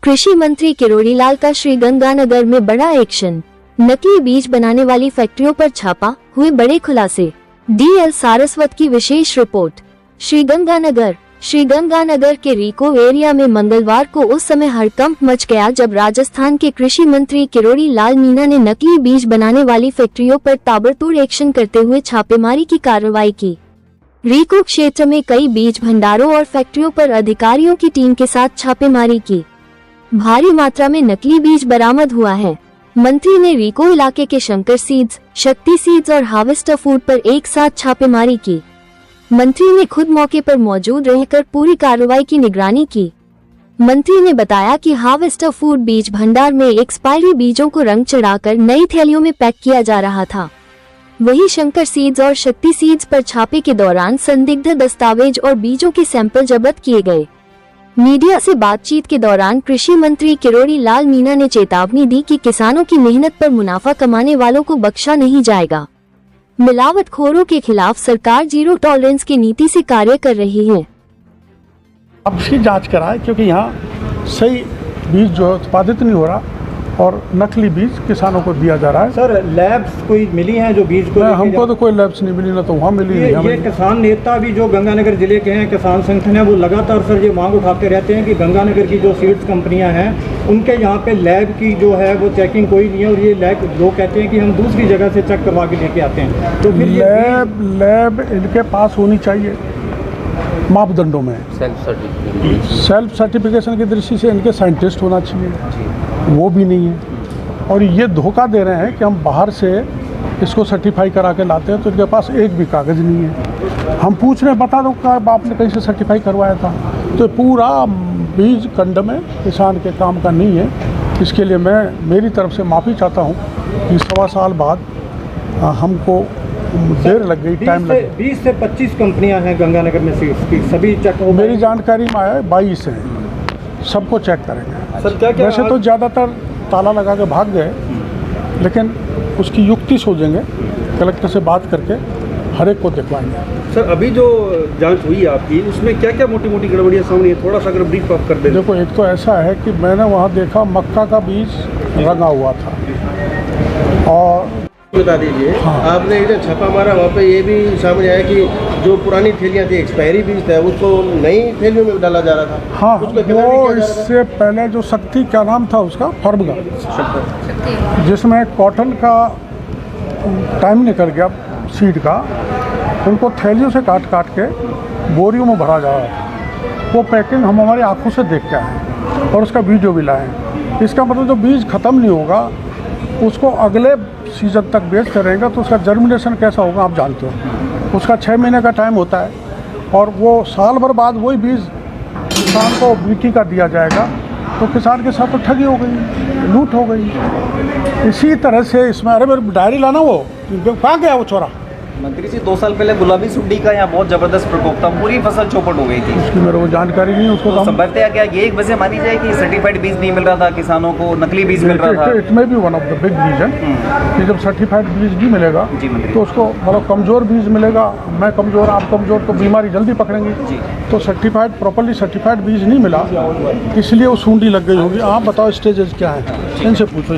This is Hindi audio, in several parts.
कृषि मंत्री किरोड़ी लाल का श्रीगंगानगर में बड़ा एक्शन। नकली बीज बनाने वाली फैक्ट्रियों पर छापा, हुए बड़े खुलासे। DL सारस्वत की विशेष रिपोर्ट। श्रीगंगानगर के रीको एरिया में मंगलवार को उस समय हड़कंप मच गया जब राजस्थान के कृषि मंत्री किरोड़ी लाल मीणा ने नकली बीज बनाने वाली फैक्ट्रियों पर ताबड़तोड़ एक्शन करते हुए छापेमारी की कार्रवाई की। रीको क्षेत्र में कई बीज भंडारों और फैक्ट्रियों पर अधिकारियों की टीम के साथ छापेमारी की। भारी मात्रा में नकली बीज बरामद हुआ है। मंत्री ने रीको इलाके के शंकर सीड्स, शक्ति सीड्स और हार्वेस्टर फूड पर एक साथ छापेमारी की। मंत्री ने खुद मौके पर मौजूद रहकर पूरी कार्रवाई की निगरानी की। मंत्री ने बताया कि हार्वेस्टर फूड बीज भंडार में एक्सपायरी बीजों को रंग चढ़ाकर नई थैलियों में पैक किया जा रहा था। वहीं शंकर सीड्स और शक्ति सीड्स पर छापे के दौरान संदिग्ध दस्तावेज और बीजों के सैंपल जब्त किए गए। मीडिया से बातचीत के दौरान कृषि मंत्री किरोड़ी लाल मीणा ने चेतावनी दी कि किसानों की मेहनत पर मुनाफा कमाने वालों को बख्शा नहीं जाएगा। मिलावटखोरों के खिलाफ सरकार जीरो टॉलरेंस की नीति से कार्य कर रही है। अब इसकी जांच कराएं क्योंकि यहाँ सही बीज जो है उत्पादित नहीं हो रहा और नकली बीज किसानों को दिया जा रहा है। सर, लैब्स कोई मिली हैं जो बीज को? हमको तो कोई लैब्स नहीं मिली, ना तो वहाँ मिली। ये किसान नेता भी जो गंगानगर जिले के हैं, किसान संगठन है, वो लगातार सर ये मांग उठाते रहते हैं कि गंगानगर की जो सीड्स कंपनियां हैं उनके यहाँ पे लैब की जो है वो चेकिंग कोई नहीं है और ये लैब लोग कहते हैं कि हम दूसरी जगह से चेक करवा के लेके आते हैं। तो फिर लैब इनके पास होनी चाहिए मापदंडों में। सेल्फ सर्टिफिकेशन की दृष्टि से इनके साइंटिस्ट होना चाहिए, वो भी नहीं है। और ये धोखा दे रहे हैं कि हम बाहर से इसको सर्टिफाई करा के लाते हैं तो इनके पास एक भी कागज़ नहीं है। हम पूछ रहे हैं, बता दो कि आपने कहीं से सर्टिफाई करवाया था। तो पूरा बीज कंड में किसान के काम का नहीं है। इसके लिए मैं मेरी तरफ से माफ़ी चाहता हूँ कि 1.25 साल बाद हमको देर लग गई, टाइम लग गई। 20 से 25 कंपनियां हैं गंगानगर में सीड्स की, सभी चेक हो। मेरी जानकारी में आया 22 हैं, सबको चेक करेंगे। सर, क्या वैसे तो ज़्यादातर ताला लगा के भाग गए, लेकिन उसकी युक्ति सोचेंगे, कलेक्टर से बात करके हर एक को दिखवाएंगे। सर, अभी जो जांच हुई आपकी उसमें क्या क्या मोटी मोटी गड़बड़ियाँ सामने है, थोड़ा सा अगर ब्रीफ आप कर दें। देखो, एक तो ऐसा है कि मैंने वहाँ देखा मक्का का बीज रंगा हुआ था। और बता दीजिए, हाँ। आपने इधर छापा मारा, वहाँ पे ये भी सामने आया कि जो पुरानी थैलियाँ थी, एक्सपायरी बीज था, उसको नई थैलियों में डाला जा रहा था। हाँ, वो इससे पहले जो शक्ति, क्या नाम था उसका, फॉर्मूला, जिसमें कॉटन का टाइम निकल गया सीड का, उनको थैलियों से काट काट के बोरियों में भरा जा रहा था। वो पैकिंग हम हमारी आंखों से देख के आए और उसका वीडियो भी लाए। इसका मतलब जो बीज ख़त्म नहीं होगा उसको अगले सीजन तक बेचते रहेंगे तो उसका जर्मिनेशन कैसा होगा आप जानते हो। उसका 6 महीने का टाइम होता है और वो साल भर बाद वही बीज किसान को बीटी का दिया जाएगा, तो किसान के साथ तो ठगी हो गई, लूट हो गई। इसी तरह से इसमें, अरे मेरी डायरी लाना, वो कहाँ गया वो छोरा? मंत्री जी, 2 साल पहले गुलाबी सुंडी का यहाँ बहुत जबरदस्त प्रकोप था, पूरी फसल चौपट हो गई थी। उसकी मेरे को जानकारी नहीं, उसको तो संभवतः क्या ये एक वजह मानी जाए कि सर्टिफाइड बीज नहीं मिल रहा था किसानों को, नकली बीज मिल रहा था? इट में भी one of the big reason कि जब सर्टिफाइड बीज नहीं मिलेगा तो उसको मतलब कमज़ोर बीज मिलेगा। मैं कमज़ोर, आप कमज़ोर, तो बीमारी जल्दी पकड़ेंगी। तो सर्टिफाइड, प्रॉपर्ली सर्टिफाइड बीज नहीं मिला, इसलिए वो सूंडी लग गई होगी। आप बताओ स्टेजेस क्या है, इनसे पूछो।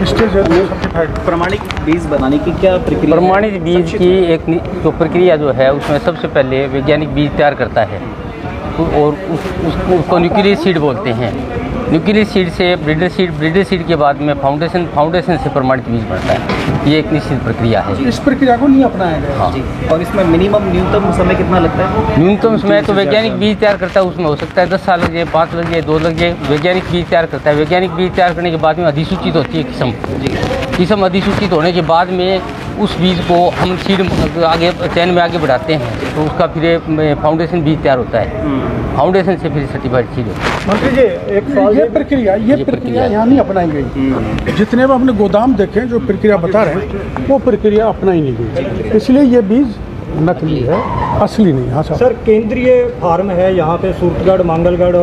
स्टेजेस सर्टिफाइड प्रमाणिक बीज बनाने की क्या प्रक्रिया? प्रमाणित बीज की एक जो प्रक्रिया जो है उसमें सबसे पहले वैज्ञानिक बीज तैयार करता है और उसको न्यूक्लियर सीड बोलते हैं। न्यूक्लियर सीड से ब्रीडर सीड के बाद में फाउंडेशन से प्रमाणित बीज बनता है। ये एक निश्चित प्रक्रिया है। इस प्रक्रिया को नहीं अपनाया गया। हाँ। और इसमें न्यूनतम समय कितना लगता है? न्यूनतम समय तो वैज्ञानिक बीज तैयार करता है, उसमें हो सकता है 10 साल लग जाए, 5 लग जाए, 2 लग जाए। वैज्ञानिक बीज तैयार करता है। वैज्ञानिक बीज तैयार करने के बाद में अधिसूचित होती है किस्म अधिसूचित होने के बाद में उस बीज को हम सीड आगे चैन में आगे बढ़ाते हैं तो उसका फिर फाउंडेशन बीज तैयार होता है। फाउंडेशन से फिर सर्टिफाइड सीड होता है। मंत्री जी, एक सवाल, ये प्रक्रिया यहाँ नहीं अपनाई गई। जितने भी अपने गोदाम देखें जो प्रक्रिया बता रहे हैं वो प्रक्रिया अपनाई नहीं गई, इसलिए ये बीज नकली है, असली नहीं। हाँ सर, केंद्रीय फार्म है यहाँ पे सूरतगढ़, मंगलगढ़